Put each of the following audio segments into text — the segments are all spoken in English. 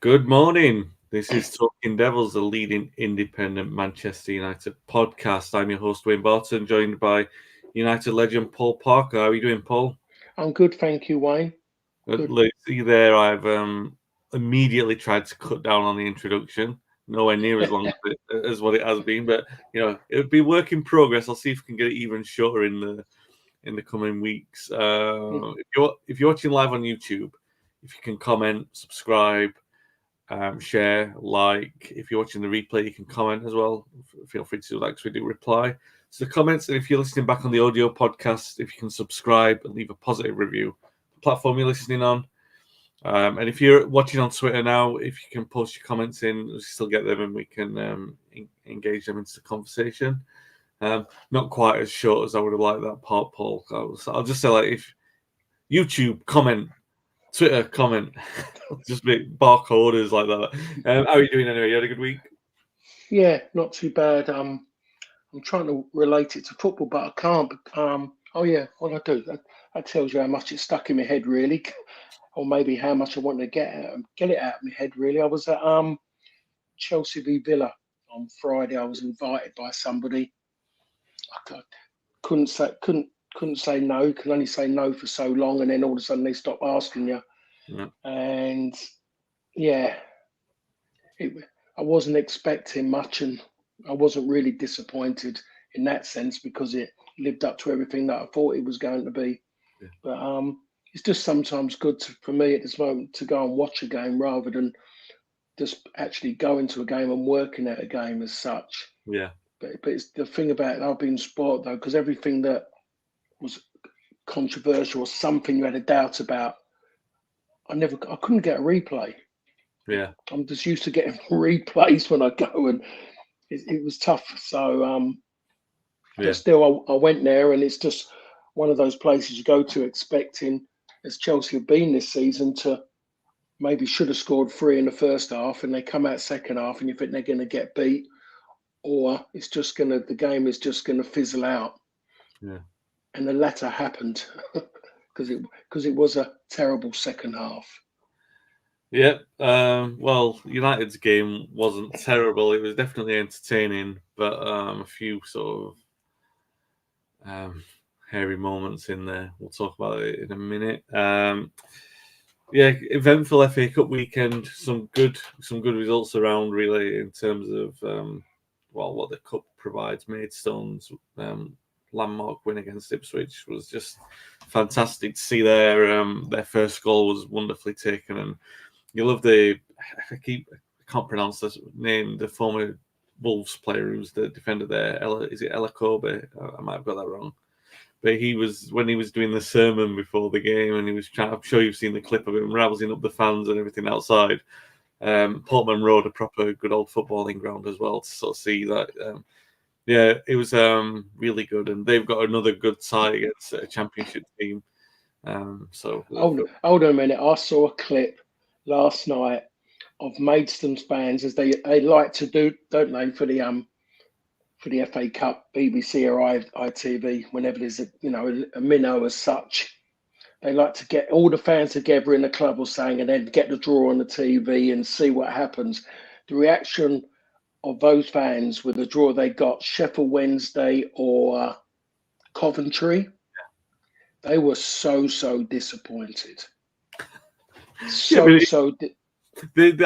Good morning. This is Talking Devils, the leading independent Manchester United podcast. I'm your host, Wayne Barton, joined by United legend Paul Parker. How are you doing, Paul? I'm good, thank you, Wayne. Good. Look, see there, I've immediately tried to cut down on the introduction. Nowhere near as long as what it has been, but it'll be work in progress. I'll see if we can get it even shorter in the coming weeks. If you're watching live on YouTube, if you can comment, subscribe, share, like. If you're watching the replay, you can comment as well. Feel free to do that because we do reply to the comments. And if you're listening back on the audio podcast, if you can subscribe and leave a positive review, the platform you're listening on. And if you're watching on Twitter now, if you can post your comments in, we still get them and we can engage them into the conversation. Not quite as short as I would have liked that part, Paul. I'll just say, like, if YouTube comment, Twitter comment, just make bark orders like that. How are you doing anyway? You had a good week? Yeah, not too bad. I'm trying to relate it to football, but I can't. Oh yeah, what I do that tells you how much it's stuck in my head, really, or maybe how much I want to get it out of my head. Really, I was at Chelsea v Villa on Friday. I was invited by somebody. Couldn't say no. You can only say no for so long, and then all of a sudden they stop asking you. Yeah. And yeah, I wasn't expecting much, and I wasn't really disappointed in that sense because it lived up to everything that I thought it was going to be. Yeah. But it's just sometimes good for me at this moment to go and watch a game rather than just actually going to a game and working at a game as such. Yeah. But it's the thing about it, I've been spoiled though, because everything that was controversial or something you had a doubt about, I couldn't get a replay. Yeah. I'm just used to getting replays when I go, and it was tough. So, but still, I went there, and it's just one of those places you go to expecting, as Chelsea have been this season, to maybe should have scored three in the first half, and they come out second half, and you think they're going to get beat, or the game is just gonna fizzle out. Yeah. And the latter happened because it was a terrible second half. Yeah. Well, United's game wasn't terrible. It was definitely entertaining, but a few sort of hairy moments in there. We'll talk about it in a minute. Yeah, eventful FA Cup weekend. Some good results around, really, in terms of what the cup provides. Maidstone's landmark win against Ipswich was just fantastic to see. Their first goal was wonderfully taken, and you love I can't pronounce this name. The former Wolves player who's the defender there. Is it Ella Kobe? I might have got that wrong. But when he was doing the sermon before the game, and he was trying. I'm sure you've seen the clip of him rousing up the fans and everything outside. Portman Road, a proper good old footballing ground as well, to sort of see that. Yeah, it was really good, and they've got another good tie against a championship team. Hold on a minute. I saw a clip last night of Maidstone's fans, as they like to do, don't they, for the FA Cup, BBC or ITV, whenever there's a minnow as such. They like to get all the fans together in the club or saying, and then get the draw on the TV and see what happens. The reaction of those fans with the draw they got, Sheffield Wednesday or Coventry, they were so disappointed. I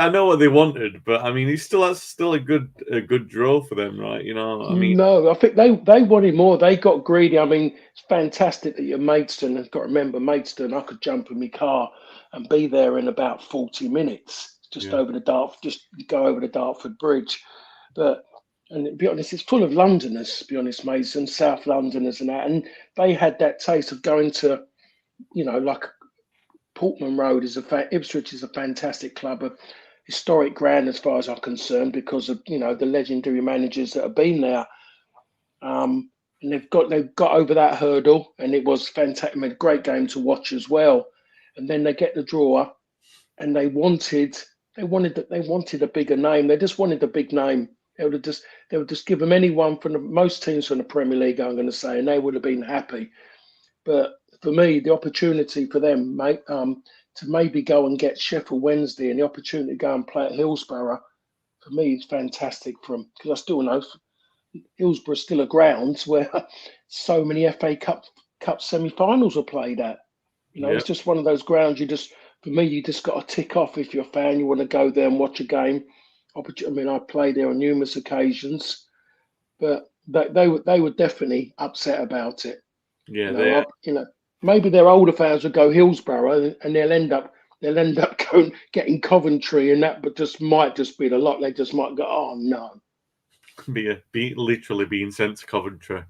know what they wanted, but I mean, that's still a good draw for them, right? No, I think they wanted more. They got greedy. I mean, it's fantastic that you're Maidstone. I've got to remember Maidstone. I could jump in my car and be there in about 40 minutes, just go over the Dartford Bridge. And to be honest, it's full of Londoners. To be honest, Maidstone, South Londoners, and that, and they had that taste of going to, like Portman Road Ipswich is a fantastic club, a historic ground as far as I'm concerned because of the legendary managers that have been there. And they've got over that hurdle, and it was fantastic. A great game to watch as well. And then they get the draw, and they wanted a bigger name. They just wanted a big name. They would just give them anyone from most teams from the Premier League, I'm going to say, and they would have been happy. But for me, the opportunity for them, mate, to maybe go and get Sheffield Wednesday and the opportunity to go and play at Hillsborough, for me, it's fantastic for them because I still know Hillsborough's still a ground where so many FA Cup semi-finals are played at. It's Yep. just one of those grounds for me, you just got to tick off if you're a fan. You want to go there and watch a game. I mean, I played there on numerous occasions, but they were definitely upset about it. Yeah, they Maybe their older fans would go Hillsborough and they'll end up getting Coventry and that, but might just be the lot. They just might go, oh no, be literally being sent to Coventry.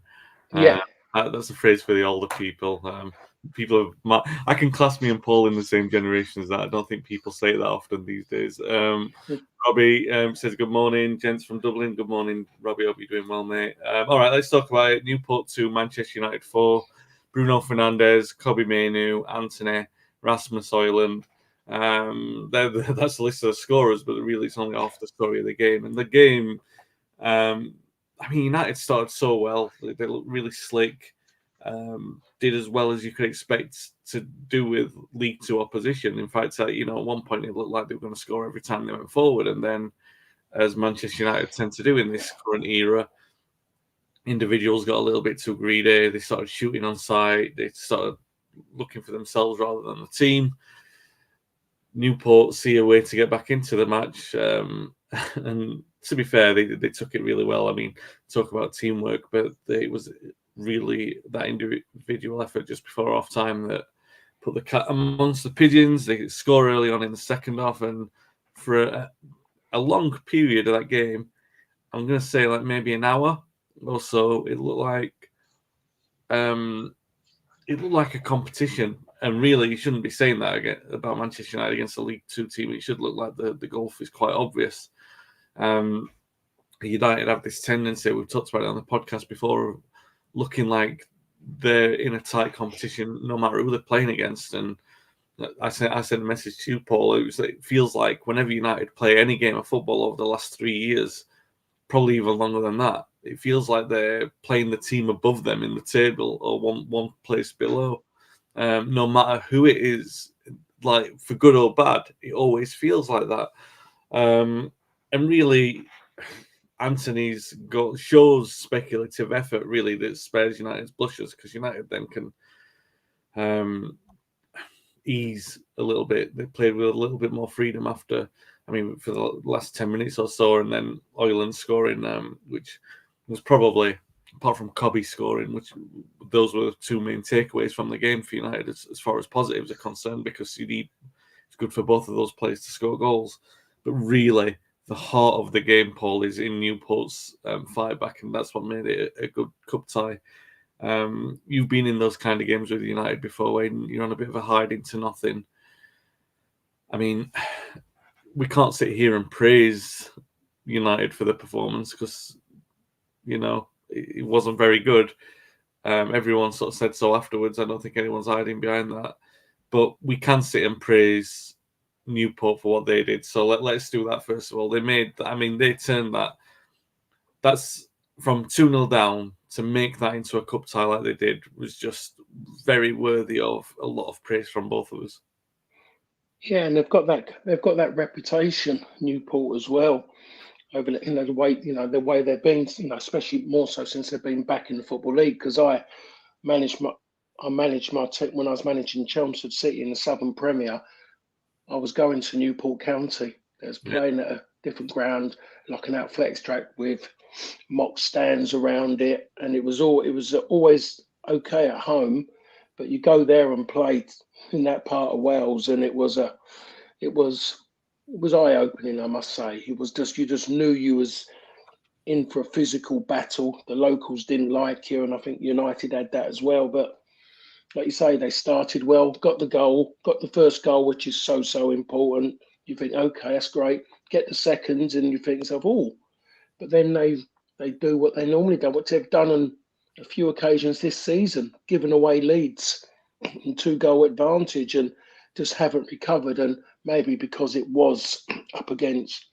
yeah, That's a phrase for the older people. I can class me and Paul in the same generation as that. I don't think people say that often these days. Robbie says, good morning, gents from Dublin. Good morning, Robbie. Hope you're doing well, mate. All right, let's talk about it. Newport 2, Manchester United 4. Bruno Fernandes, Kobbie Mainoo, Anthony, Rasmus Højlund. That's the list of the scorers, but really it's only half the story of the game. And the game, I mean, United started so well. They looked really slick. Did as well as you could expect to do with League Two opposition. In fact, at one point it looked like they were going to score every time they went forward. And then, as Manchester United tend to do in this current era, individuals got a little bit too greedy. They started shooting on sight. They started looking for themselves rather than the team. Newport see a way to get back into the match. And to be fair, they took it really well. I mean, talk about teamwork, but it was really that individual effort just before half time that put the cat amongst the pigeons. They score early on in the second half, and for a long period of that game, I'm going to say like maybe an hour or so, it looked like a competition. And really, you shouldn't be saying that again about Manchester United against a League Two team. It should look like the gulf is quite obvious. United have this tendency, we've talked about it on the podcast before, of looking like they're in a tight competition no matter who they're playing against. And I sent a message to you, Paul. It feels like whenever United play any game of football over the last 3 years, probably even longer than that, it feels like they're playing the team above them in the table or one place below. No matter who it is, like for good or bad, it always feels like that. And really, Anthony's goal shows speculative effort, really, that spares United's blushes, because United then can ease a little bit. They played with a little bit more freedom after, for the last 10 minutes or so, and then Højlund scoring, which was probably, apart from Kobbie scoring, which those were the two main takeaways from the game for United as far as positives are concerned, because it's good for both of those players to score goals. But really, the heart of the game, Paul, is in Newport's fight back, and that's what made it a good cup tie. You've been in those kind of games with United before, when you're on a bit of a hide into nothing. I mean, we can't sit here and praise United for the performance, because, it wasn't very good. Everyone sort of said so afterwards. I don't think anyone's hiding behind that. But we can sit and praise Newport for what they did. So let's do that first of all. They turned that. That's from 2-0 down to make that into a cup tie like they did was just very worthy of a lot of praise from both of us. Yeah, and they've got that reputation, Newport, as well, over the way they've been, especially more so since they've been back in the Football League. Because I managed my team when I was managing Chelmsford City in the Southern Premier. I was going to Newport County. They was playing at a different ground, like an athletics track with mock stands around it, and it was always okay at home, but you go there and play in that part of Wales, and it was eye-opening, I must say. It was just, you just knew you was in for a physical battle. The locals didn't like you, and I think United had that as well. But like you say, they started well, got the first goal, which is so important. You think, okay, that's great. Get the seconds, and you think to yourself, oh. But then they do what they normally do, what they've done on a few occasions this season, giving away leads and 2-goal advantage, and just haven't recovered. And maybe because it was up against,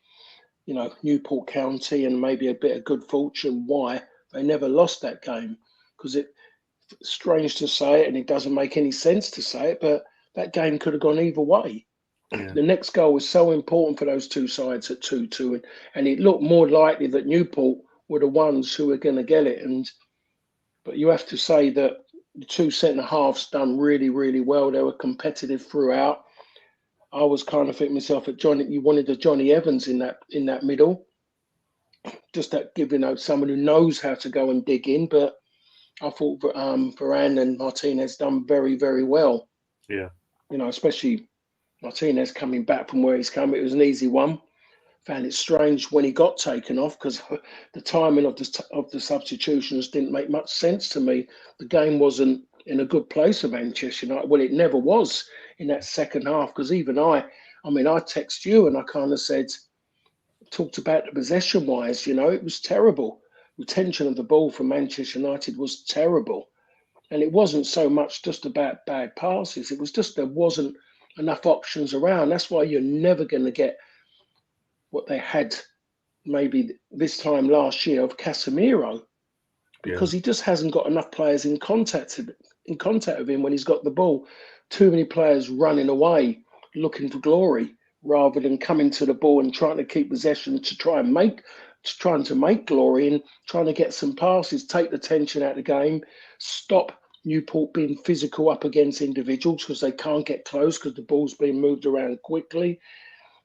Newport County, and maybe a bit of good fortune, why they never lost that game. Because it's strange to say it, and it doesn't make any sense to say it, but that game could have gone either way. Yeah. The next goal was so important for those two sides at 2-2, and it looked more likely that Newport were the ones who were going to get it. But you have to say that the two centre halves done really, really well. They were competitive throughout. I was kind of thinking myself at Johnny. You wanted a Johnny Evans in that middle, just that giving out someone who knows how to go and dig in. But I thought Varane and Martinez done very, very well. Yeah. Especially Martinez coming back from where he's come. It was an easy one. Found it strange when he got taken off because the timing of the substitutions didn't make much sense to me. The game wasn't in a good place for Manchester United. Well, it never was in that second half because even I text you and I kind of talked about the possession wise. It was terrible. Retention of the ball for Manchester United was terrible, and it wasn't so much just about bad passes. It was just there wasn't enough options around. That's why you're never going to get what they had maybe this time last year of Casemiro, Yeah. because he just hasn't got enough players in contact with him when he's got the ball. Too many players running away looking for glory rather than coming to the ball and trying to keep possession to trying to make glory and trying to get some passes, take the tension out of the game, stop Newport being physical up against individuals because they can't get close because the ball's being moved around quickly.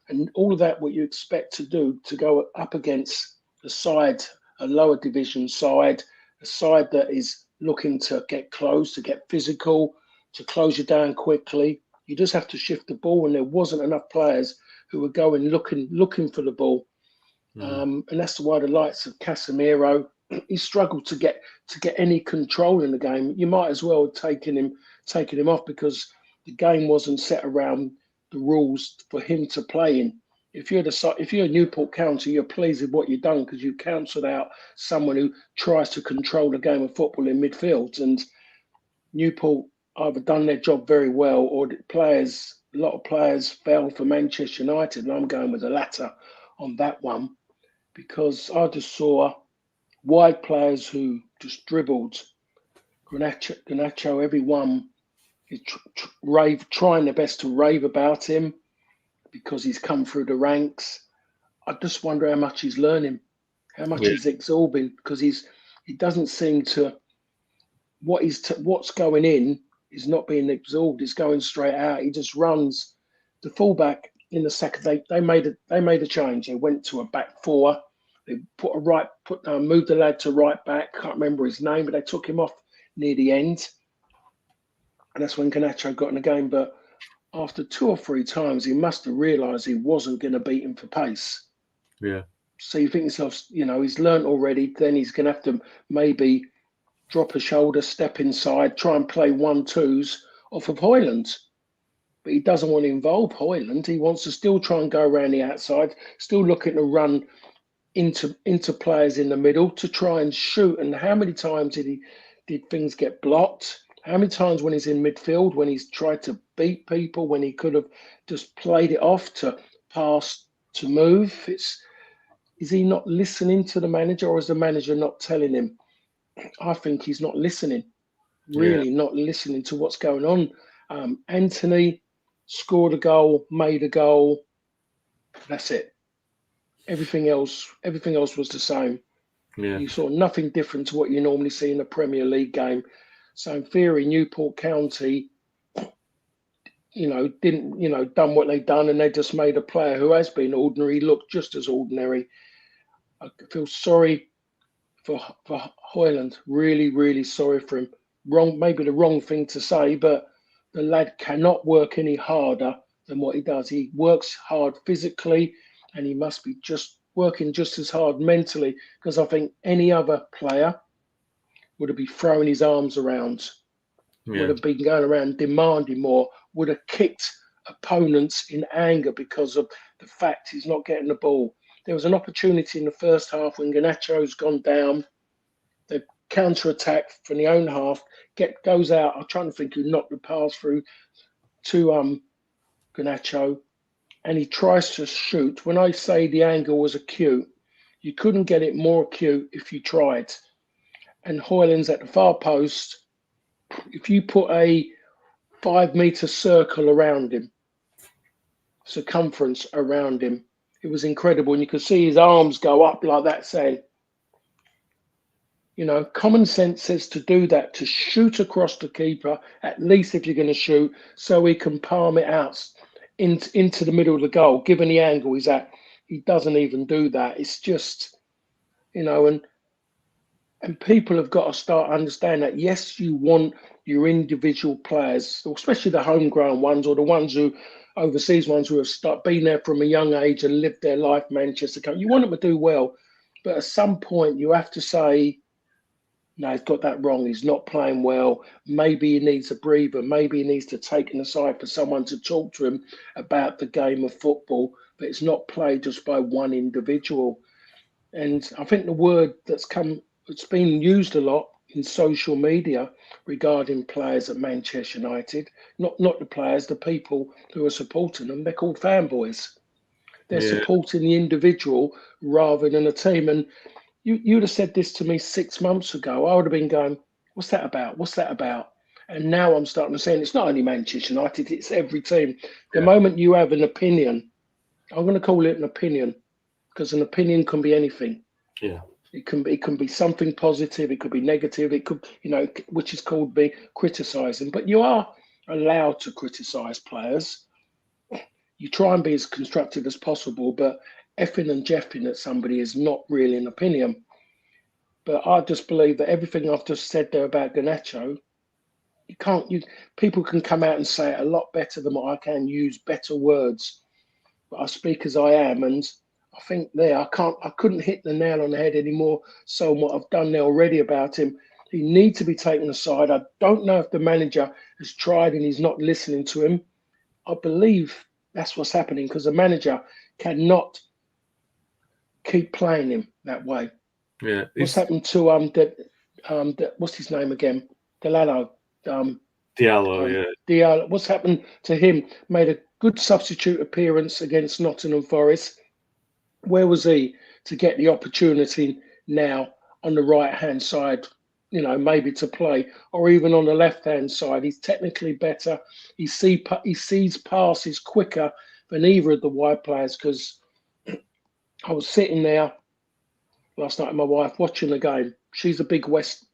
And all of that, what you expect to do to go up against a lower division side, a side that is looking to get close, to get physical, to close you down quickly. You just have to shift the ball, and there wasn't enough players who were going looking for the ball. And that's why the likes of Casemiro, he struggled to get any control in the game. You might as well have taken him off because the game wasn't set around the rules for him to play in. If you're Newport County, you're pleased with what you've done because you cancelled out someone who tries to control the game of football in midfield. And Newport either done their job very well, or a lot of players fell for Manchester United. And I'm going with the latter on that one because I just saw wide players who just dribbled. Garnacho, everyone is trying their best to rave about him because he's come through the ranks. I just wonder how much he's learning, how much Yeah. he's absorbing, because he doesn't seem to what's going in is not being absorbed. It's going straight out. He just runs. The fullback in the second, they made a change. They went to a back four. They moved the lad to right back. Can't remember his name, but they took him off near the end, and that's when Garnacho got in the game. But after 2 or 3 times, he must have realised he wasn't going to beat him for pace. Yeah. So you think yourself, he's learnt already. Then he's going to have to maybe drop a shoulder, step inside, try and play 1-2s off of Hoyland. But he doesn't want to involve Hoyland. He wants to still try and go around the outside, still looking to run into players in the middle to try and shoot. And how many times did things get blocked? How many times when he's in midfield, when he's tried to beat people, when he could have just played it off to pass, to move? Is he not listening to the manager, or is the manager not telling him? I think he's not listening, Yeah. really not listening to what's going on. Anthony scored a goal, made a goal. That's it. Everything else was the same. Yeah. You saw nothing different to what you normally see in a Premier League game. So in theory, Newport County, didn't, done what they've done, and they just made a player who has been ordinary look just as ordinary. I feel sorry for Hoyland. Really, really sorry for him. Maybe the wrong thing to say, but the lad cannot work any harder than what he does. He works hard physically, and he must be just working just as hard mentally, because I think any other player would have been throwing his arms around, would Yeah. have been going around demanding more, would have kicked opponents in anger because of the fact he's not getting the ball. There was an opportunity in the first half when Garnacho's gone down. The counter-attack from the own half goes out. I'm trying to think who knocked the pass through to Garnacho, and he tries to shoot. When I say the angle was acute, you couldn't get it more acute if you tried. And Hoyland's at the far post. If you put a 5 meter circle around him, circumference around him. It was incredible. And you could see his arms go up like that, saying, common sense says to do that, to shoot across the keeper, at least if you're going to shoot, so he can palm it out into the middle of the goal, given the angle he's at. He doesn't even do that. It's just, and people have got to start understanding that, yes, you want your individual players, especially the homegrown ones or the ones who overseas ones who have been there from a young age and lived their life, Manchester. You want them to do well, but at some point you have to say, no, he's got that wrong. He's not playing well. Maybe he needs a breather. Maybe he needs to take an aside for someone to talk to him about the game of football, but it's not played just by one individual. And I think the word it's been used a lot in social media regarding players at Manchester United, not the players, the people who are supporting them, they're called fanboys. They're supporting the individual rather than a team. And you'd have said this to me 6 months ago, I would have been going, what's that about? What's that about? And now I'm starting to say, it's not only Manchester United, it's every team. The moment you have an opinion, I'm going to call it an opinion, because an opinion can be anything. Yeah. It can be something positive, it could be negative, it could, which is called being criticising. But you are allowed to criticise players. You try and be as constructive as possible, but effing and jeffing at somebody is not really an opinion. But I just believe that everything I've just said there about Garnacho, people can come out and say it a lot better than what I can, use better words. But I speak as I am, and I think I couldn't hit the nail on the head anymore. So what I've done there already about him, he needs to be taken aside. I don't know if the manager has tried and he's not listening to him. I believe that's what's happening, because the manager cannot keep playing him that way. Yeah. What's happened to what's his name again? Diallo. Diallo. What's happened to him? Made a good substitute appearance against Nottingham Forest. Where was he to get the opportunity now on the right-hand side, maybe to play, or even on the left-hand side? He's technically better. He sees passes quicker than either of the wide players, because I was sitting there last night with my wife watching the game. She's a big West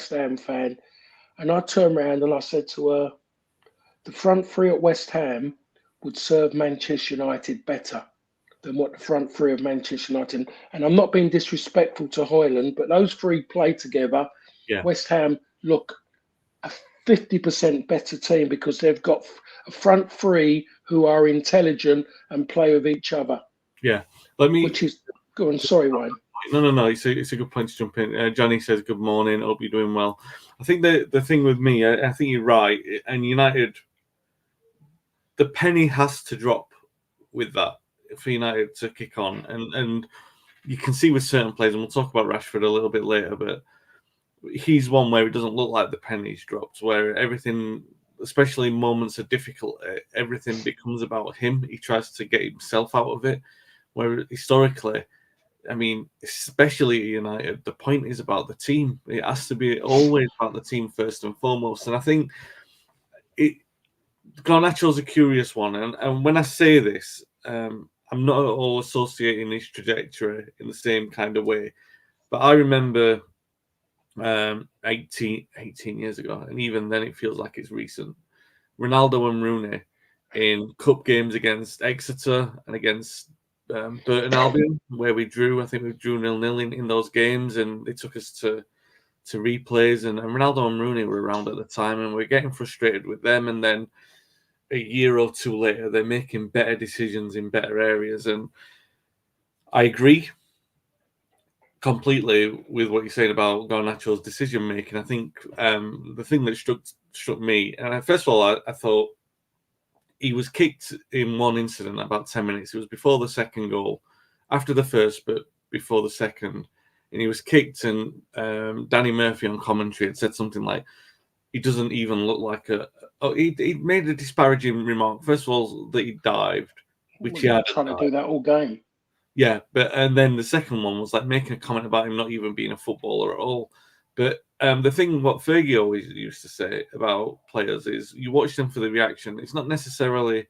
Ham fan. And I turned around and I said to her, the front three at West Ham would serve Manchester United better than what the front three of Manchester United. And I'm not being disrespectful to Hoyland, but those three play together. Yeah. West Ham look a 50% better team, because they've got a front three who are intelligent and play with each other. Yeah. Which is go on. Sorry, Wayne. No. It's a good point to jump in. Johnny says, good morning. Hope you're doing well. I think the thing with me, I think you're right. And United, the penny has to drop with that for United to kick on. And you can see with certain players, and we'll talk about Rashford a little bit later, but he's one where it doesn't look like the penny's dropped, where everything, especially in moments of difficulty, everything becomes about him. He tries to get himself out of it, where historically, I mean, especially at United, the point is about the team. It has to be always about the team first and foremost. And I think Garnacho's a curious one. And when I say this, I'm not at all associating his trajectory in the same kind of way. But I remember 18 years ago, and even then it feels like it's recent, Ronaldo and Rooney in cup games against Exeter and against Burton Albion, where we drew 0-0 in those games, and they took us to replays, and Ronaldo and Rooney were around at the time, and we're getting frustrated with them, and then a year or two later they're making better decisions in better areas. And I agree completely with what you're saying about Garnacho's decision making. I think the thing that struck me, and first of all, I thought he was kicked in one incident about 10 minutes. It was before the second goal, after the first, but before the second. And he was kicked, and Danny Murphy on commentary had said something like, he doesn't even look like he made a disparaging remark. First of all, that he dived, which he had trying to do that all game. Yeah, and then the second one was like making a comment about him not even being a footballer at all. But the thing what Fergie always used to say about players is you watch them for the reaction. It's not necessarily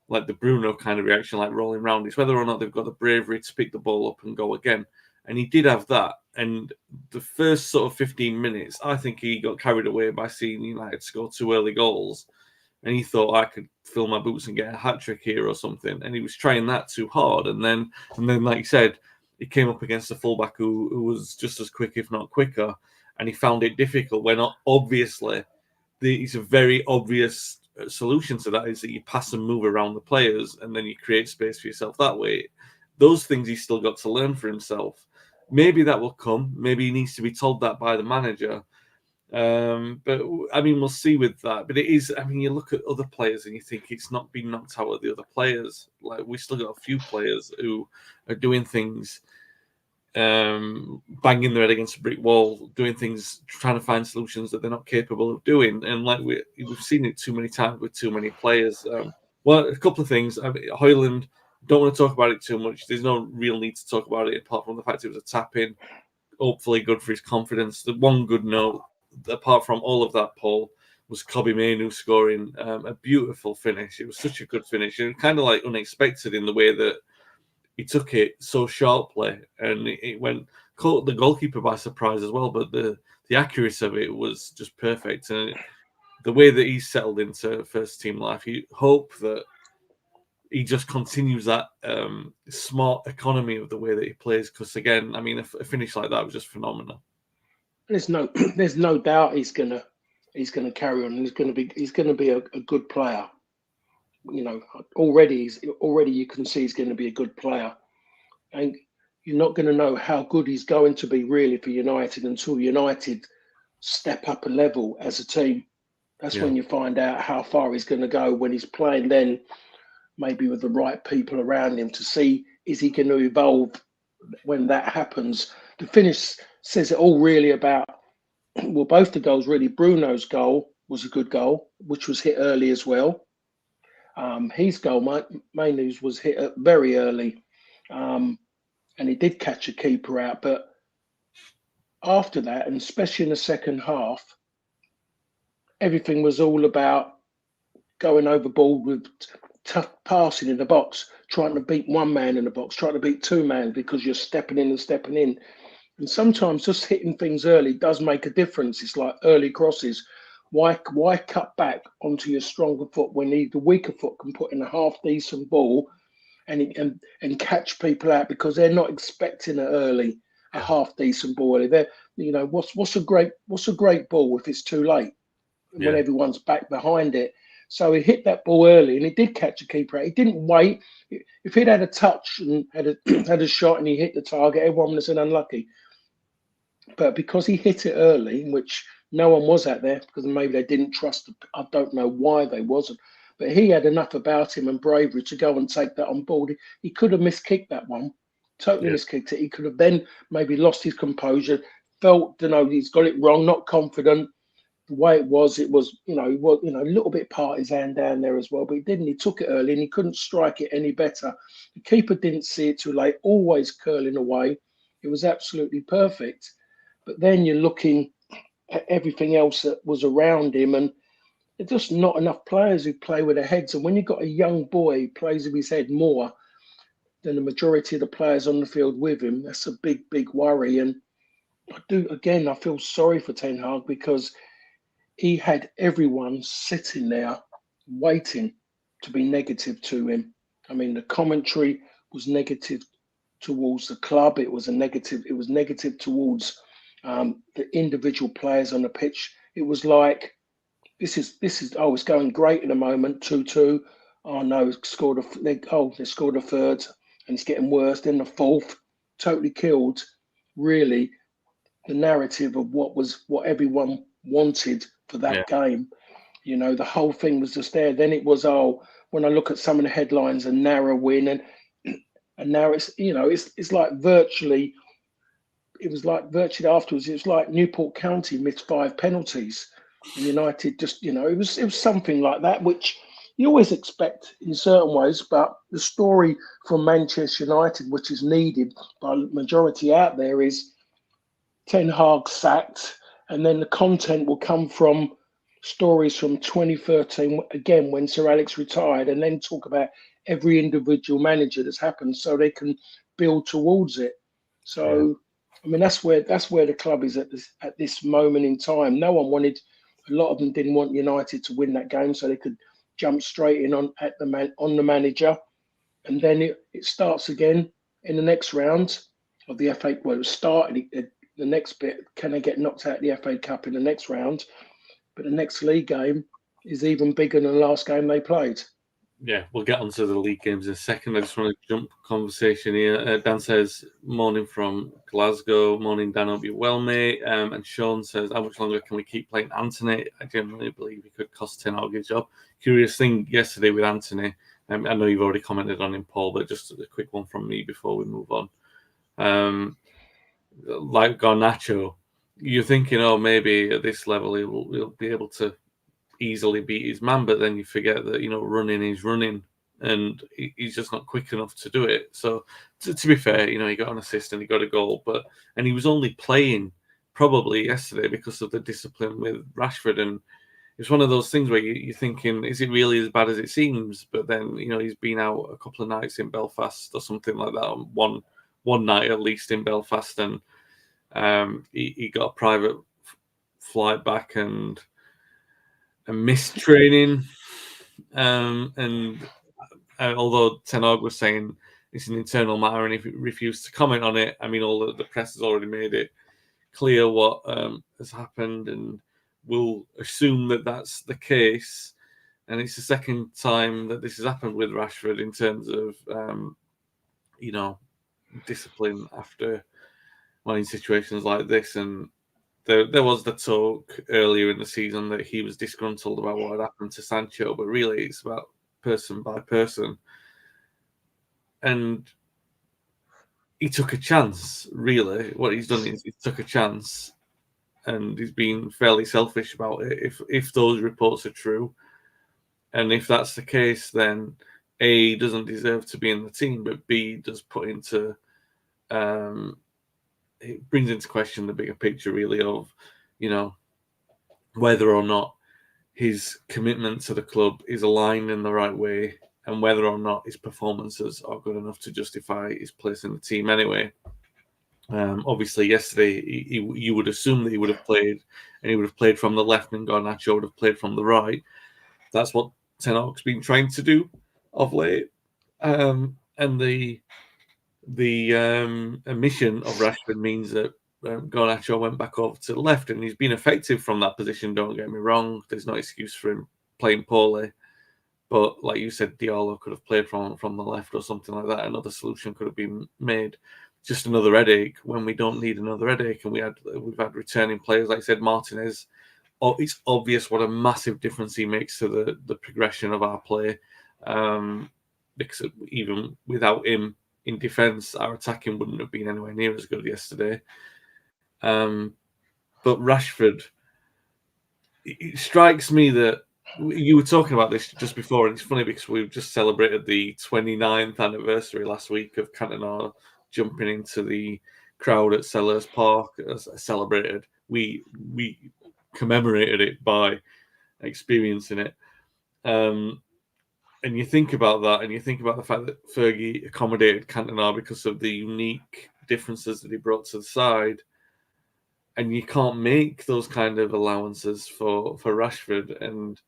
like the Bruno kind of reaction, like rolling round. It's whether or not they've got the bravery to pick the ball up and go again. And he did have that. And the first sort of 15 minutes, I think he got carried away by seeing United score 2 early goals. And he thought I could fill my boots and get a hat trick here or something. And he was trying that too hard. And then, like you said, he came up against a fullback who was just as quick, if not quicker. And he found it difficult when obviously it's a very obvious solution to that is that you pass and move around the players and then you create space for yourself that way. Those things he's still got to learn for himself. Maybe that will come. Maybe he needs to be told that by the manager. But I mean, we'll see with that. But it is, I mean, you look at other players and you think it's not been knocked out of the other players. Like, we still got a few players who are doing things, banging their head against a brick wall, doing things, trying to find solutions that they're not capable of doing. And like we've seen it too many times with too many players. Well, a couple of things. I mean, Højlund, don't want to talk about it too much. There's no real need to talk about it apart from the fact it was a tap in. Hopefully good for his confidence. The one good note, apart from all of that, Paul, was Kobbie Mainoo scoring a beautiful finish. It was such a good finish. And kind of like unexpected in the way that he took it so sharply, and it caught the goalkeeper by surprise as well. But the accuracy of it was just perfect, and the way that he's settled into first team life, you hope that he just continues that smart economy of the way that he plays. Because again, I mean, a finish like that was just phenomenal. There's no doubt he's gonna carry on. He's gonna be a good player. You know, already you can see he's going to be a good player, and you're not going to know how good he's going to be really for United until United step up a level as a team. That's when you find out how far he's going to go when he's playing. Then maybe with the right people around him to see is he going to evolve when that happens. The finish says it all really about. Well, both the goals really. Bruno's goal was a good goal, which was hit early as well. His goal, Mainoo's, was hit very early, and he did catch a keeper out. But after that, and especially in the second half, everything was all about going overboard with tough passing in the box, trying to beat one man in the box, trying to beat two men because you're stepping in and stepping in. And sometimes just hitting things early does make a difference. It's like early crosses. Why cut back onto your stronger foot when the weaker foot can put in a half decent ball and catch people out because they're not expecting it early, a half decent ball early. They're, you know, what's a great ball if it's too late when everyone's back behind it. So he hit that ball early and he did catch a keeper out. He didn't wait. If he'd had a touch and had a shot and he hit the target, everyone would have said unlucky. But because he hit it early, which no one was out there because maybe they didn't trust. I don't know why they wasn't, but he had enough about him and bravery to go and take that on board. He could have miskicked that one, totally miskicked it. He could have then maybe lost his composure, felt, he's got it wrong, not confident. The way it was, he was, a little bit partisan down there as well, but he didn't. He took it early and he couldn't strike it any better. The keeper didn't see it too late, always curling away. It was absolutely perfect. But then you're looking at everything else that was around him, and there's just not enough players who play with their heads. And when you've got a young boy who plays with his head more than the majority of the players on the field with him, that's a big, big worry. And I feel sorry for Ten Hag because he had everyone sitting there waiting to be negative to him. I mean, the commentary was negative towards the club. It was negative towards the individual players on the pitch. It was like, this is it's going great in a moment, 2-2. Oh no, they scored a third and it's getting worse. Then the fourth totally killed really the narrative of what everyone wanted for that game. The whole thing was just there. Then it was, when I look at some of the headlines, a narrow win, and now it's like virtually. It was like virtually afterwards. It was like Newport County missed 5 penalties, and United just, it was something like that, which you always expect in certain ways. But the story from Manchester United, which is needed by the majority out there, is Ten Hag sacked, and then the content will come from stories from 2013 again when Sir Alex retired, and then talk about every individual manager that's happened, so they can build towards it. Yeah, So, I mean, that's where the club is at this moment in time. No one wanted, a lot of them didn't want United to win that game, so they could jump straight in on the manager, and then it starts again in the next round of the FA. Well, it started the next bit. Can they get knocked out of the FA Cup in the next round? But the next league game is even bigger than the last game they played. yeah, we'll get onto the league games in a second. I just want to jump conversation here. Dan says, morning from Glasgow. Morning, Dan, hope you're well, mate. And Sean says, how much longer can we keep playing Anthony? I genuinely believe he could cost 10 out his job. Curious thing yesterday with Anthony. I know you've already commented on him, Paul, but just a quick one from me before we move on. Like Garnacho, you're thinking, oh, maybe at this level he'll be able to easily beat his man, but then you forget that running is running, and he's just not quick enough to do it. So to be fair, he got an assist and he got a goal, and he was only playing probably yesterday because of the discipline with Rashford, and it's one of those things where you're thinking, is it really as bad as it seems? But then he's been out a couple of nights in Belfast or something like that, one night at least in Belfast, and he got a private flight back and missed training. And although Ten Hag was saying it's an internal matter and if he refused to comment on it, I mean, all the press has already made it clear what has happened, and we'll assume that that's the case. And it's the second time that this has happened with Rashford in terms of, discipline after in situations like this. And there was the talk earlier in the season that he was disgruntled about what had happened to Sancho, but really it's about person by person. And he took a chance, really. What he's done is he took a chance, and he's been fairly selfish about it. If those reports are true, and if that's the case, then A, he doesn't deserve to be in the team, but B, does put into it brings into question the bigger picture, really, of whether or not his commitment to the club is aligned in the right way, and whether or not his performances are good enough to justify his place in the team anyway. Obviously, yesterday you would assume that he would have played, and he would have played from the left, and Garnacho would have played from the right. That's what Ten Hag's been trying to do of late, and the omission of Rashford means that Garnacho went back over to the left, and he's been effective from that position. Don't get me wrong; there's no excuse for him playing poorly. But like you said, Diallo could have played from the left or something like that. Another solution could have been made. Just another headache when we don't need another headache, and we've had returning players like I said, Martinez. It's obvious what a massive difference he makes to the progression of our play, because even without him in defence, our attacking wouldn't have been anywhere near as good yesterday. But Rashford, it strikes me that you were talking about this just before, and it's funny because we've just celebrated the 29th anniversary last week of Cantona jumping into the crowd at Sellers Park. Celebrated. We commemorated it by experiencing it. And you think about that, and you think about the fact that Fergie accommodated Cantona because of the unique differences that he brought to the side, and you can't make those kind of allowances for Rashford. And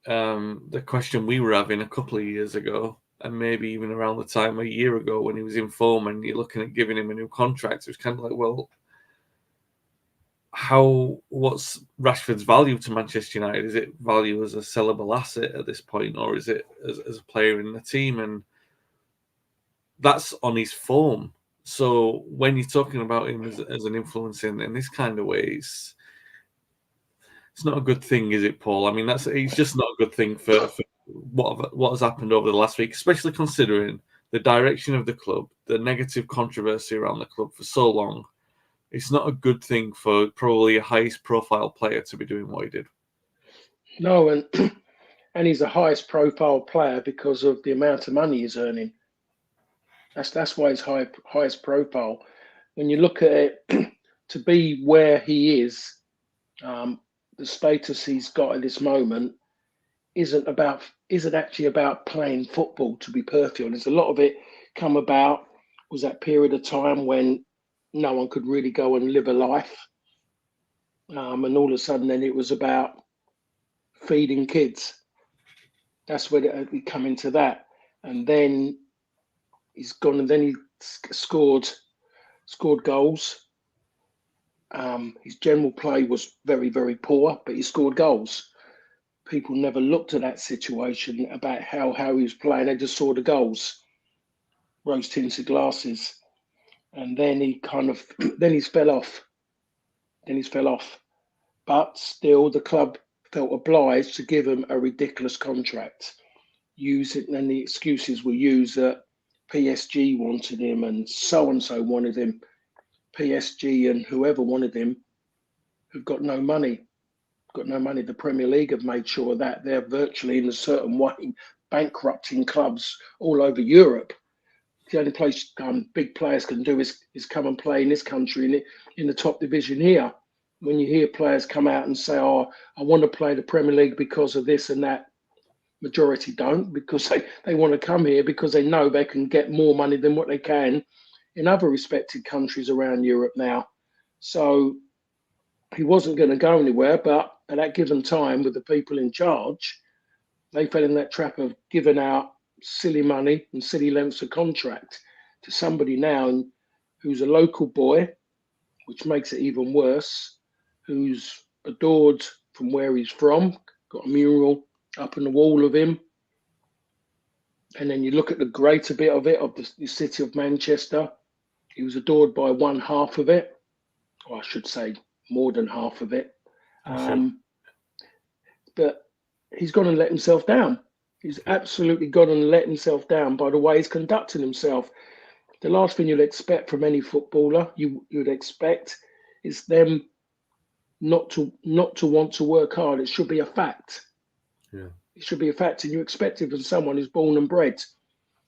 the question we were having a couple of years ago, and maybe even around the time a year ago when he was in form, and you're looking at giving him a new contract, it was kind of like, well, what's Rashford's value to Manchester United? Is it value as a sellable asset at this point, or is it as a player in the team? And that's on his form. So when you're talking about him as an influence in this kind of ways, it's not a good thing, is it, Paul? I mean, it's just not a good thing for what has happened over the last week, especially considering the direction of the club, the negative controversy around the club for so long. It's not a good thing for probably a highest profile player to be doing what he did. No, and and he's the highest profile player because of the amount of money he's earning. That's why he's highest profile. When you look at it, to be where he is, the status he's got at this moment isn't actually about playing football. To be perfectly honest, a lot of it come about was that period of time when no one could really go and live a life, and all of a sudden then it was about feeding kids. That's where we come into that, and then he's gone, and then he scored goals. His general play was very, very poor, but he scored goals. People never looked at that situation about how he was playing. They just saw the goals, rose tinted glasses, and then he kind of then he's fell off. But still, the club felt obliged to give him a ridiculous contract. Use it, and the excuses were used that PSG wanted him and so wanted him. PSG and whoever wanted him have got no money. The Premier League have made sure that they're virtually, in a certain way, bankrupting clubs all over Europe. The only place big players can do is come and play in this country, in the top division here. When you hear players come out and say, "Oh, I want to play the Premier League because of this and that," majority don't, because they want to come here because they know they can get more money than what they can in other respected countries around Europe now. So he wasn't going to go anywhere, but at that given time, with the people in charge, they fell in that trap of giving out silly money and silly lengths of contract to somebody now who's a local boy, which makes it even worse, who's adored from where he's from, got a mural up on the wall of him. And then you look at the greater bit of it, of the city of Manchester. He was adored by one half of it, or I should say more than half of it. But he's gone and let himself down. He's absolutely gone and let himself down by the way he's conducting himself. The last thing you'd expect from any footballer, you'd expect, is them not to want to work hard. It should be a fact. Yeah. It should be a fact, and you expect it from someone who's born and bred,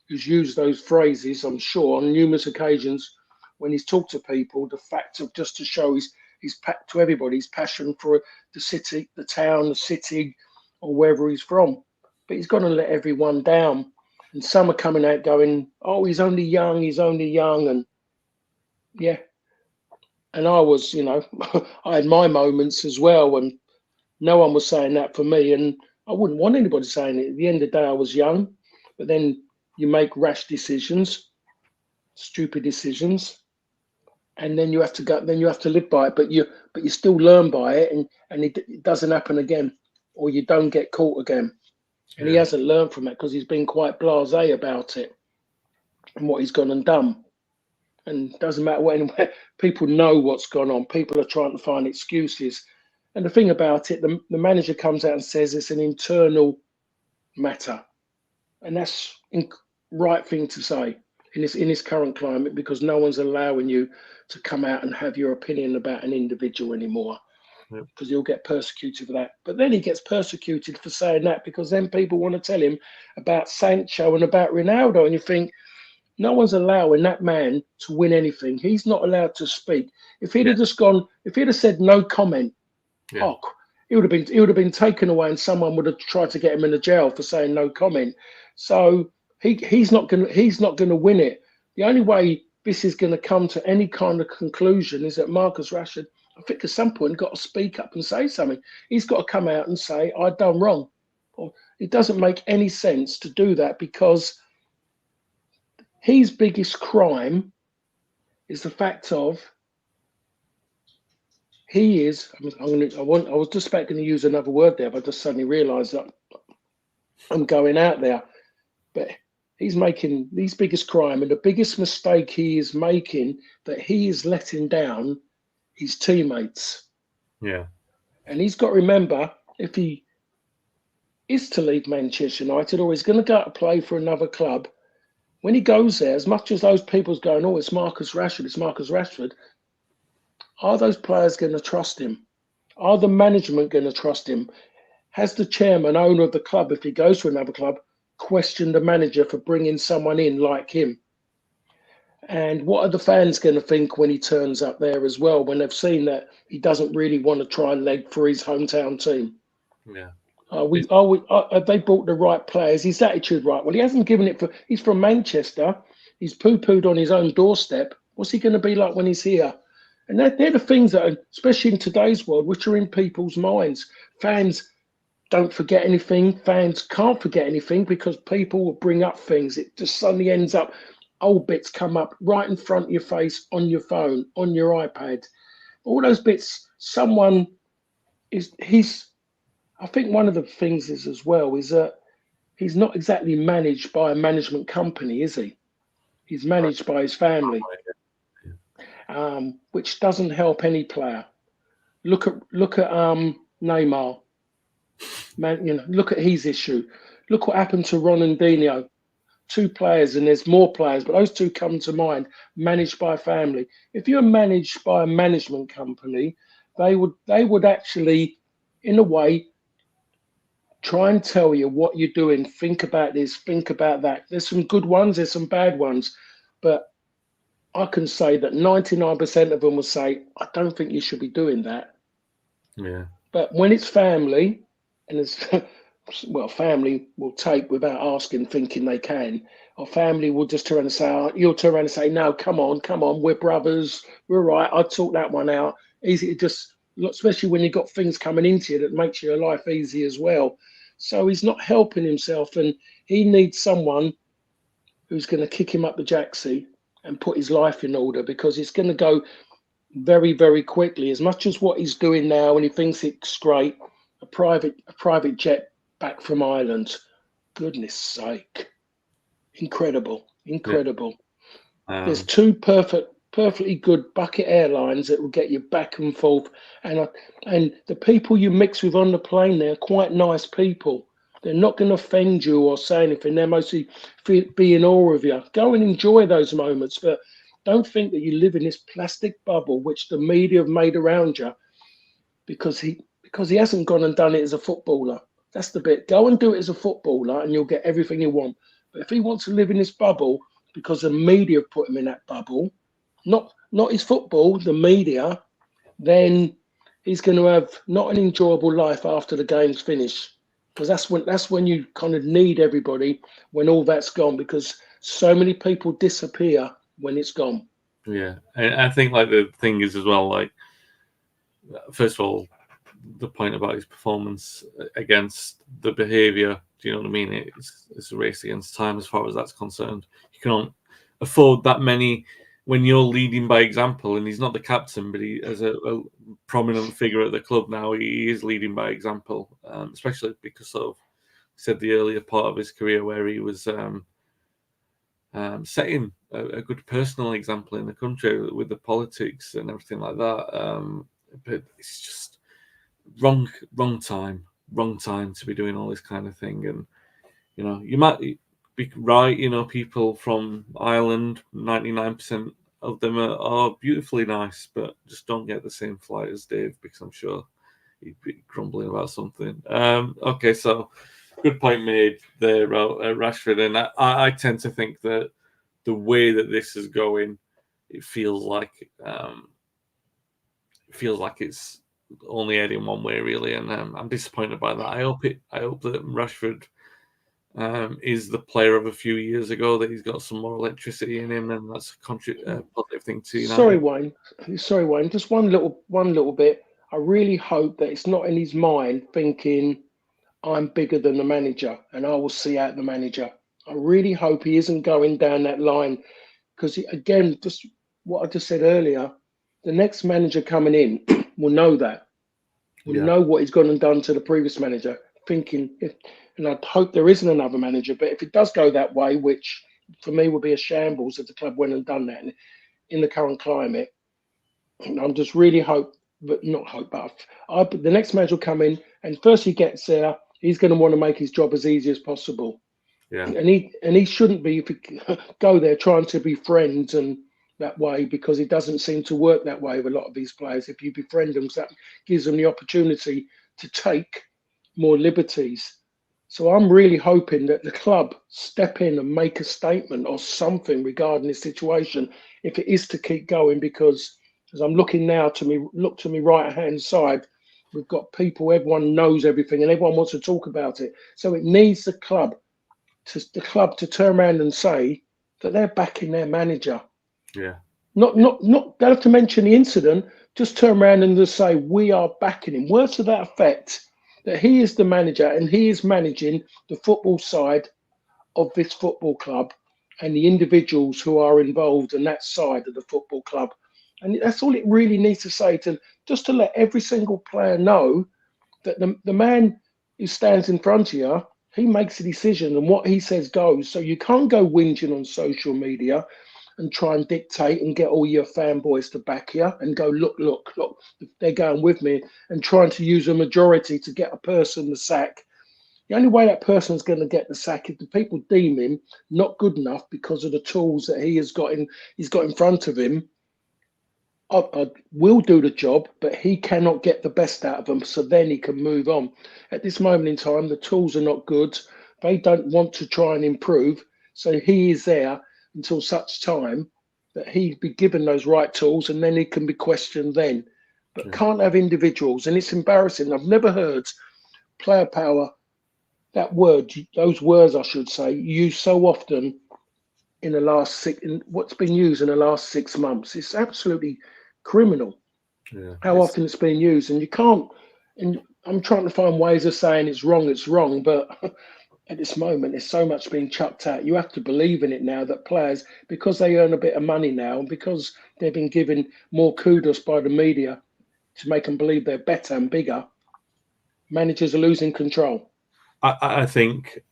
who's used those phrases, I'm sure, on numerous occasions when he's talked to people. The fact of just to show he's packed to everybody his passion for the city, the town, the city, or wherever he's from. But he's got to let everyone down. And some are coming out going, "Oh, he's only young," and yeah. And I was, I had my moments as well, and no one was saying that for me, and I wouldn't want anybody saying it. At the end of the day, I was young, but then you make rash decisions, stupid decisions, and then you have to go. Then you have to live by it, but you still learn by it, and it doesn't happen again, or you don't get caught again. And he hasn't learned from it because he's been quite blasé about it and what he's gone and done. And it doesn't matter what anywhere. People know what's gone on. People are trying to find excuses. And the thing about it, the manager comes out and says it's an internal matter. And that's the right thing to say in this current climate, because no one's allowing you to come out and have your opinion about an individual anymore, because he'll get persecuted for that. But then he gets persecuted for saying that, because then people want to tell him about Sancho and about Ronaldo. And you think, no one's allowing that man to win anything. He's not allowed to speak. If he'd have just gone, if he'd have said no comment, he would have been taken away, and someone would have tried to get him in the jail for saying no comment. So he's not going to win it. The only way this is going to come to any kind of conclusion is that Marcus Rashford, I think, at some point, got to speak up and say something. He's got to come out and say, "I've done wrong." It doesn't make any sense to do that, because his biggest crime is the fact of he is. I was just about going to use another word there, but I just suddenly realised that I'm going out there. But he's making his biggest crime, and the biggest mistake he is making, that he is letting down his teammates. Yeah. And he's got to remember, if he is to leave Manchester United, or he's going to go out to play for another club, when he goes there, as much as those people's going, "Oh, it's Marcus Rashford," are those players going to trust him? Are the management going to trust him? Has the chairman, owner of the club, if he goes to another club, questioned the manager for bringing someone in like him? And what are the fans going to think when he turns up there as well, when they've seen that he doesn't really want to try and leg for his hometown team? Yeah. Have they brought the right players? His attitude right? Well, he hasn't given it for. He's from Manchester. He's poo-pooed on his own doorstep. What's he going to be like when he's here? And they're the things that, are, especially in today's world, which are in people's minds. Fans don't forget anything. Fans can't forget anything because people will bring up things. It just suddenly ends up, old bits come up right in front of your face on your phone, on your iPad. All those bits, someone he's, I think one of the things is as well is that he's not exactly managed by a management company, is he? He's Right. managed by his family, which doesn't help any player. Look at Neymar, man. Look at his issue. Look what happened to Ronaldinho. Two players, and there's more players, but those two come to mind. Managed by a family. If you're managed by a management company, they would actually, in a way, try and tell you what you're doing. Think about this, think about that. There's some good ones, there's some bad ones, but I can say that 99% of them will say, I don't think you should be doing that. Yeah. But when it's family, and it's, well, family will take without asking, thinking they can, or family will just turn and say, oh, you'll turn around and say, no, come on, we're brothers, we're right, I'll talk that one out. Easy to just, especially when you've got things coming into you that makes your life easy as well. So he's not helping himself, and he needs someone who's going to kick him up the jacksie and put his life in order, because it's going to go very, very quickly. As much as what he's doing now, and he thinks it's great, a private jet back from Ireland. Goodness sake, incredible, Yeah. incredible. There's Um, two perfectly good bucket airlines that will get you back and forth, and the people you mix with on the plane, they're quite nice people. They're not going to offend you or say anything. They're mostly be in awe of you. Go and enjoy those moments, but don't think that you live in this plastic bubble which the media have made around you, because he hasn't gone and done it as a footballer. That's the bit. Go and do it as a footballer, and you'll get everything you want. But if he wants to live in this bubble because the media have put him in that bubble, not his football, the media, then he's going to have not an enjoyable life after the game's finished. Because that's when you kind of need everybody when all that's gone, because so many people disappear when it's gone. yeah. And I think like the thing is as well, like first of all, the point about his performance against the behaviour. Do you know what I mean? It's a race against time as far as that's concerned. You can't afford that many when you're leading by example. And he's not the captain, but he as a prominent figure at the club now, he is leading by example, especially because of said the earlier part of his career where he was setting a good personal example in the country with the politics and everything like that. But it's just wrong time to be doing all this kind of thing. And you might be right. People from Ireland, 99% of them are beautifully nice, but just don't get the same flight as Dave, because I'm sure he'd be grumbling about something. Okay, so good point made there about Rashford, and I tend to think that the way that this is going, it feels like it's only heading one way, really, and I'm disappointed by that. I hope that Rashford is the player of a few years ago, that he's got some more electricity in him, and that's a positive thing to Sorry, United. Wayne. Sorry, Wayne. Just one little bit. I really hope that it's not in his mind thinking I'm bigger than the manager and I will see out the manager. I really hope he isn't going down that line, because again, just what I just said earlier, the next manager coming in will know that, will Yeah, know what he's gone and done to the previous manager, thinking, and I hope there isn't another manager. But if it does go that way, which for me would be a shambles if the club went and done that in the current climate, I'm just really hope, but not hope, but the next manager will come in, and first he gets there, he's going to want to make his job as easy as possible, yeah, and he shouldn't be, if he go there trying to be friends and that way, because it doesn't seem to work that way with a lot of these players. If you befriend them, that gives them the opportunity to take more liberties. So I'm really hoping that the club step in and make a statement or something regarding this situation, if it is to keep going. Because as I'm looking now look to me right hand side, we've got people, everyone knows everything, and everyone wants to talk about it. So it needs the club to turn around and say that they're backing their manager. Yeah. Not don't have to mention the incident. Just turn around and just say we are backing him. Words to that effect, that he is the manager and he is managing the football side of this football club and the individuals who are involved in that side of the football club. And that's all it really needs to say, to just to let every single player know that the man who stands in front of you, he makes a decision and what he says goes. So you can't go whinging on social media and try and dictate and get all your fanboys to back you and go, look, they're going with me, and trying to use a majority to get a person the sack. The only way that person's going to get the sack is the people deem him not good enough because of the tools that he's got in front of him. I will do the job, but he cannot get the best out of them. So then he can move on. At this moment in time, the tools are not good. They don't want to try and improve. So he is there until such time that he be given those right tools, and then he can be questioned then. But Yeah. can't have individuals. And it's embarrassing. I've never heard player power, that word, those words, I should say, used so often in what's been used in the last 6 months. It's absolutely criminal Yeah. how often it's been used, and you can't. And I'm trying to find ways of saying it's wrong, but at this moment, there's so much being chucked out. You have to believe in it now that players, because they earn a bit of money now, and because they've been given more kudos by the media to make them believe they're better and bigger, managers are losing control. I think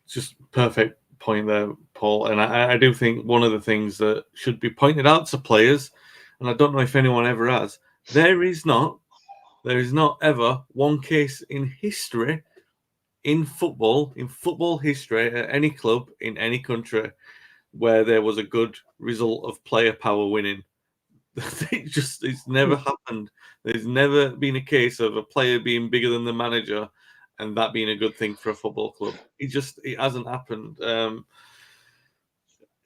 just perfect point there, Paul. And I do think one of the things that should be pointed out to players, and I don't know if anyone ever has, there is not ever one case in history, in football history, at any club in any country, where there was a good result of player power winning. It's never happened. There's never been a case of a player being bigger than the manager and that being a good thing for a football club. It hasn't happened.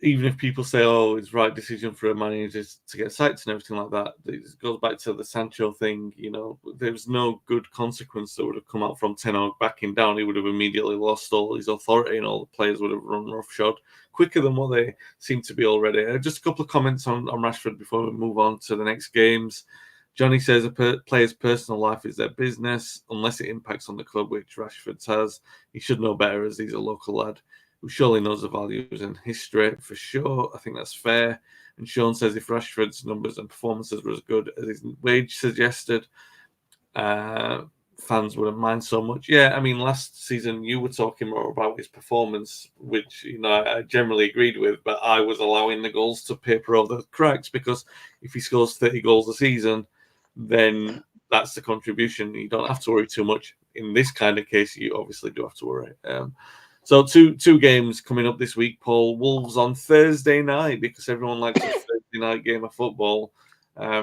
Even if people say, "Oh, it's the right decision for a manager to get sacked and everything like that," it goes back to the Sancho thing. There's no good consequence that would have come out from Ten Hag backing down. He would have immediately lost all his authority, and all the players would have run roughshod quicker than what they seem to be already. Just a couple of comments on Rashford before we move on to the next games. Johnny says a player's personal life is their business unless it impacts on the club, which Rashford has. He should know better, as he's a local lad who surely knows the values and history for sure. I think that's fair. And Sean says if Rashford's numbers and performances were as good as his wage suggested, fans wouldn't mind so much. Yeah, I mean, last season you were talking more about his performance, which I generally agreed with, but I was allowing the goals to paper over the cracks, because if he scores 30 goals a season, then that's the contribution. You don't have to worry too much. In this kind of case, you obviously do have to worry. So two games coming up this week, Paul. Wolves on Thursday night, because everyone likes a Thursday night game of football.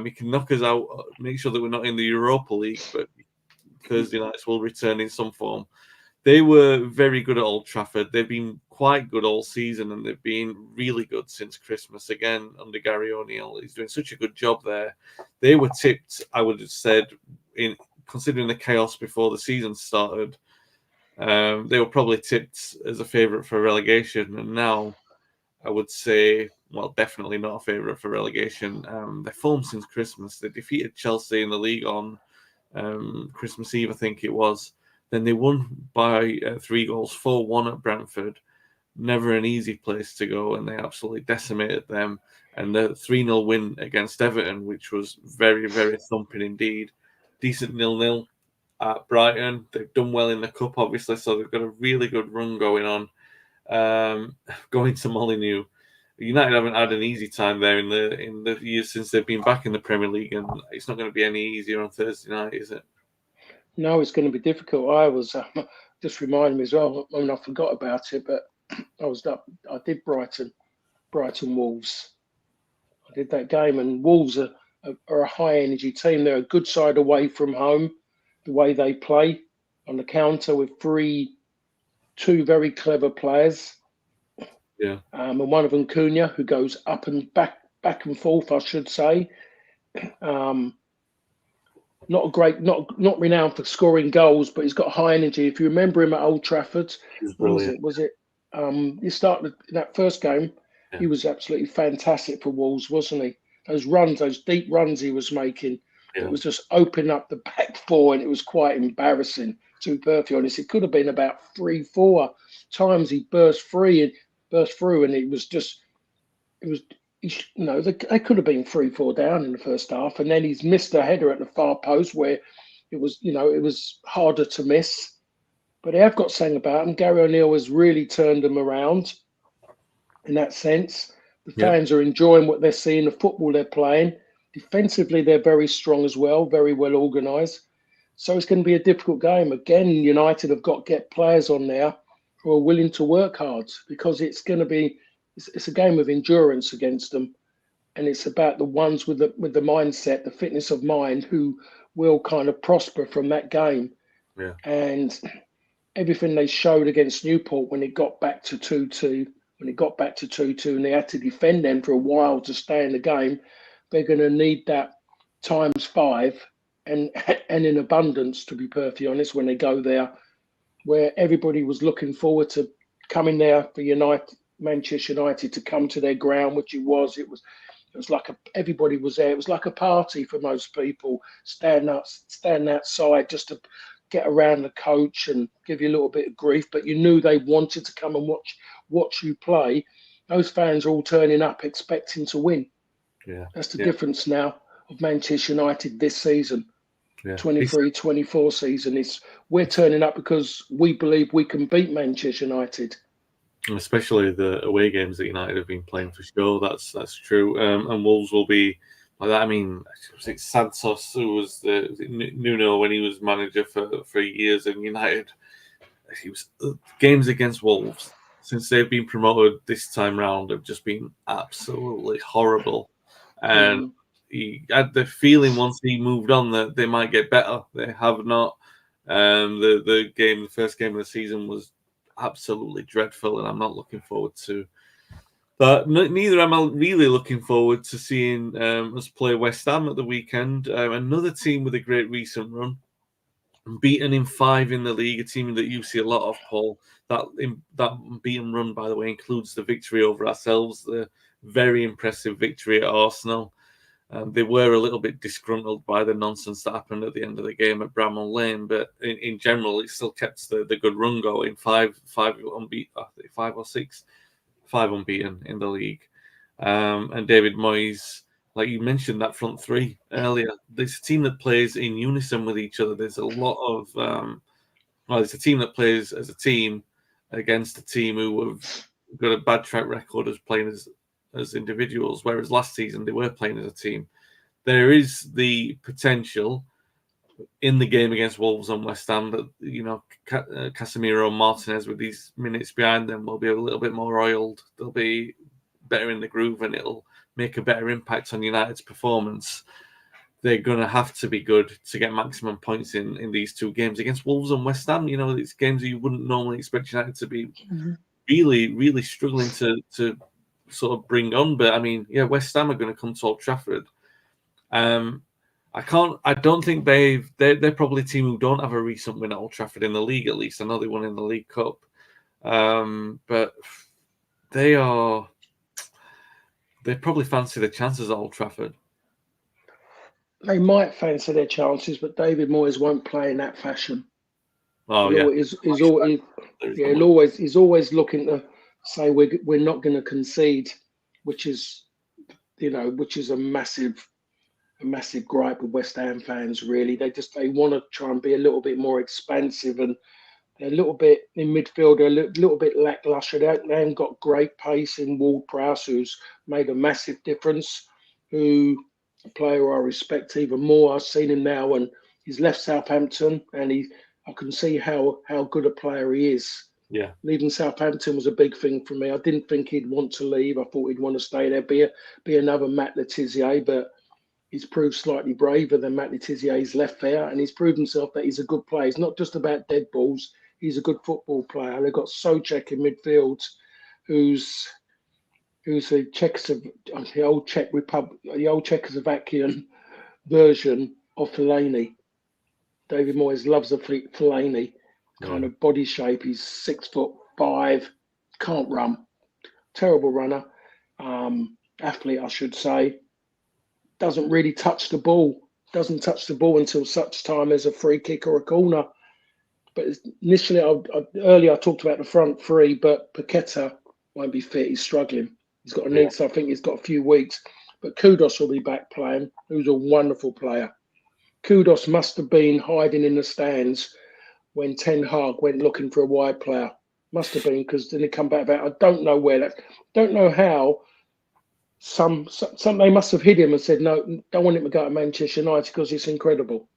He can knock us out, make sure that we're not in the Europa League, but Thursday nights will return in some form. They were very good at Old Trafford. They've been quite good all season, and they've been really good since Christmas. Again, under Gary O'Neill, he's doing such a good job there. They were tipped, I would have said, in considering the chaos before the season started, they were probably tipped as a favourite for relegation, and now I would say, well, definitely not a favourite for relegation. Their form since Christmas, they defeated Chelsea in the league on Christmas Eve, I think it was. Then they won by 3 goals, 4-1 at Brentford. Never an easy place to go, and they absolutely decimated them. And the 3-0 win against Everton, which was very, very thumping indeed. Decent 0-0 at Brighton. They've done well in the cup, obviously, so they've got a really good run going on. Going to Molineux, United haven't had an easy time there in the years since they've been back in the Premier League, and it's not going to be any easier on Thursday night, is it? No, it's going to be difficult. I was just reminded me as well. I mean, I forgot about it, but I did Brighton Wolves. I did that game, and Wolves are a high energy team. They're a good side away from home. The way they play on the counter with three two very clever players, Yeah, and one of them Cunha, who goes up and back and forth, I should say. Um, not a great, not renowned for scoring goals, but he's got high energy. If you remember him at Old Trafford, he was when was brilliant. it? Was it? He started in that first game. Yeah, He was absolutely fantastic for Wolves, wasn't he? Those runs, those deep runs he was making, that yeah, was just opening up the back four, and it was quite embarrassing. To be perfectly honest, it could have been about 3, 4 times he burst through, and it was just it was, they could have been 3, 4 down in the first half, and then he's missed a header at the far post where it was harder to miss. But they have got something about him. Gary O'Neill has really turned them around in that sense. The yeah. fans are enjoying what they're seeing, the football they're playing. Defensively, they're very strong as well, very well organised. So it's going to be a difficult game. Again, United have got to get players on there who are willing to work hard, because it's going to be it's a game of endurance against them, and it's about the ones with the mindset, the fitness of mind, who will kind of prosper from that game. Yeah. And everything they showed against Newport when it got back to 2-2, and they had to defend them for a while to stay in the game, they're going to need that times five, and and in abundance, to be perfectly honest, when they go there, where everybody was looking forward to coming there for Manchester United to come to their ground, which it was like everybody was there. It was like a party for most people, standing outside just to get around the coach and give you a little bit of grief. But you knew they wanted to come and watch you play. Those fans are all turning up expecting to win. Yeah, That's the yeah, difference now of Manchester United this season, yeah. 23-24 season. We're turning up because we believe we can beat Manchester United. Especially the away games that United have been playing for sure. That's true. And Wolves will be like that. I mean, was it Santos who was it Nuno when he was manager for years, and United? He was games against Wolves since they've been promoted this time round have just been absolutely horrible, and Mm. he had the feeling once he moved on that they might get better. They have not. The first game of the season was absolutely dreadful, and I'm not looking forward to that. Neither am I really looking forward to seeing us play West Ham at the weekend. Another team with a great recent run, beaten in 5 in the league, a team that you see a lot of, Paul. That beaten run, by the way, includes the victory over ourselves, the very impressive victory at Arsenal. They were a little bit disgruntled by the nonsense that happened at the end of the game at Bramall Lane, but in general, it still kept the good run going. Five unbeaten, 5 or 6, 5 unbeaten in the league. And David Moyes, like you mentioned, that front three earlier, there's a team that plays in unison with each other. There's a lot of it's a team that plays as a team against a team who have got a bad track record as playing as individuals, whereas last season they were playing as a team. There is the potential in the game against Wolves and West Ham that Casemiro and Martinez, with these minutes behind them, will be a little bit more oiled. They'll be better in the groove, and it'll make a better impact on United's performance. They're going to have to be good to get maximum points in these 2 games against Wolves and West Ham. These games you wouldn't normally expect United to be really, really struggling to sort of bring on. But I mean, yeah, West Ham are going to come to Old Trafford. I don't think they're probably a team who don't have a recent win at Old Trafford in the league, at least. I know they won in the League Cup. But they probably fancy the chances at Old Trafford. They might fancy their chances, but David Moyes won't play in that fashion. Oh yeah, He's always looking to say we're not going to concede, which is a massive gripe with West Ham fans. Really, they want to try and be a little bit more expansive, and they're a little bit in midfield. They're a little bit lackluster. They haven't got great pace in Ward-Prowse, who's made a massive difference. A player I respect even more. I've seen him now, and he's left Southampton, and I can see how good a player he is. Yeah. Leaving Southampton was a big thing for me. I didn't think he'd want to leave. I thought he'd want to stay there, be another Matt Le Tissier, but he's proved slightly braver than Matt Le Tissier. He's left there, and he's proved himself that he's a good player. It's not just about dead balls. he's a good football player. They've got Socek in midfield, who's the the old Czechoslovakian version of Fellaini. David Moyes loves a Fellaini kind of body shape. He's 6'5", can't run, terrible runner, athlete, I should say. Doesn't really touch the ball. Doesn't touch the ball until such time as a free kick or a corner. But initially, earlier I talked about the front three, but Paqueta won't be fit. He's struggling. He's got a knee, so I think he's got a few weeks. But Kudos will be back playing, who's a wonderful player. Kudos must have been hiding in the stands when Ten Hag went looking for a wide player. Must have been, because then he come back about, I don't know where that, don't know how. Some they must have hid him and said, no, don't want him to go to Manchester United because it's incredible.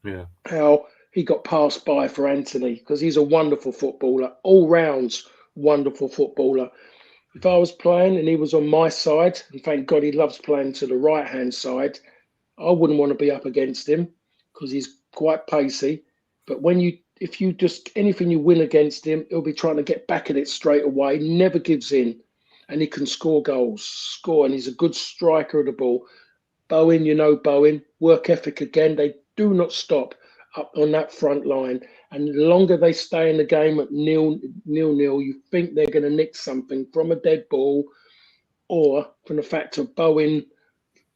Yeah. How he got passed by for Anthony, because he's a wonderful footballer, all rounds wonderful footballer. If I was playing and he was on my side, and thank God he loves playing to the right hand side, I wouldn't want to be up against him because he's quite pacey. But if you just anything you win against him, he'll be trying to get back at it straight away. Never gives in, and he can score goals. And he's a good striker of the ball. Bowen, work ethic again. They do not stop up on that front line, and the longer they stay in the game at nil, you think they're going to nick something from a dead ball, or from the fact of Bowen.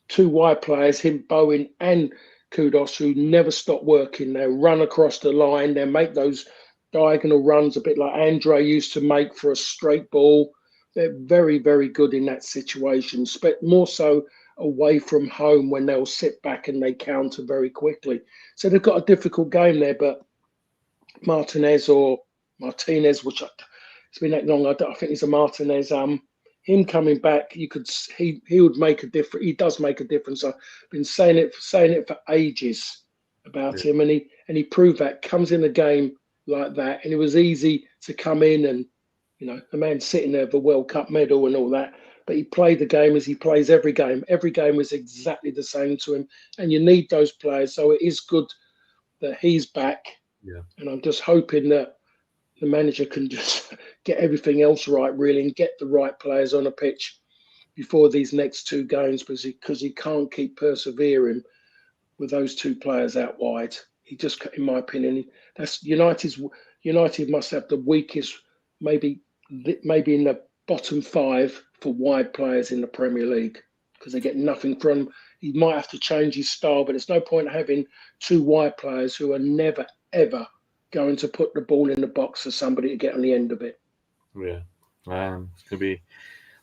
Two wide players, him, Bowen, and Kudos, who never stop working. They run across the line. They make those diagonal runs a bit like Andre used to make for a straight ball. They're very, very good in that situation, but more so away from home when they'll sit back and they counter very quickly. So they've got a difficult game there, but Martinez, it's been that long. I think it's a Martinez. Him coming back, he would make a difference. He does make a difference. I've been saying it for ages about him, and he proved that. Comes in a game like that, and it was easy to come in, and the man sitting there with a World Cup medal and all that. But he played the game as he plays every game. Every game was exactly the same to him, and you need those players. So it is good that he's back, and I'm just hoping that the manager can just get everything else right, really, and get the right players on the pitch before these next two games, because he can't keep persevering with those two players out wide. He just, in my opinion, that's United must have the weakest, maybe in the bottom five for wide players in the Premier League, because they get nothing from. He might have to change his style, but there's no point having two wide players who are never ever going to put the ball in the box for somebody to get on the end of it. Yeah. It's going to be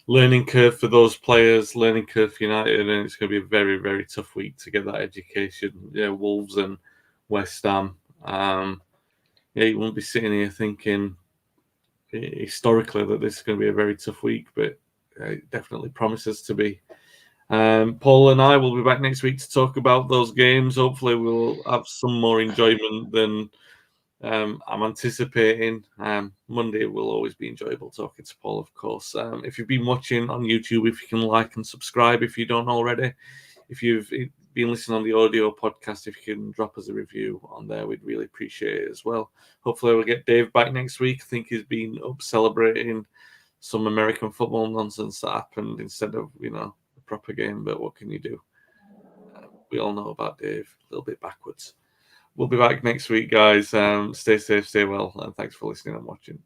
learning curve for those players, learning curve for United, and it's going to be a very, very tough week to get that education. Wolves and West Ham. You won't be sitting here thinking historically that this is going to be a very tough week, but it definitely promises to be. Paul and I will be back next week to talk about those games. Hopefully we'll have some more enjoyment than I'm anticipating. Monday will always be enjoyable talking to Paul, of course. If you've been watching on YouTube, if you can like and subscribe if you don't already. If you've been listening on the audio podcast, if you can drop us a review on there, we'd really appreciate it as well. Hopefully we'll get Dave back next week. I think he's been up celebrating some American football nonsense that happened instead of, the proper game. But what can you do? We all know about Dave, a little bit backwards. We'll be back next week, guys. Stay safe, stay well, and thanks for listening and watching.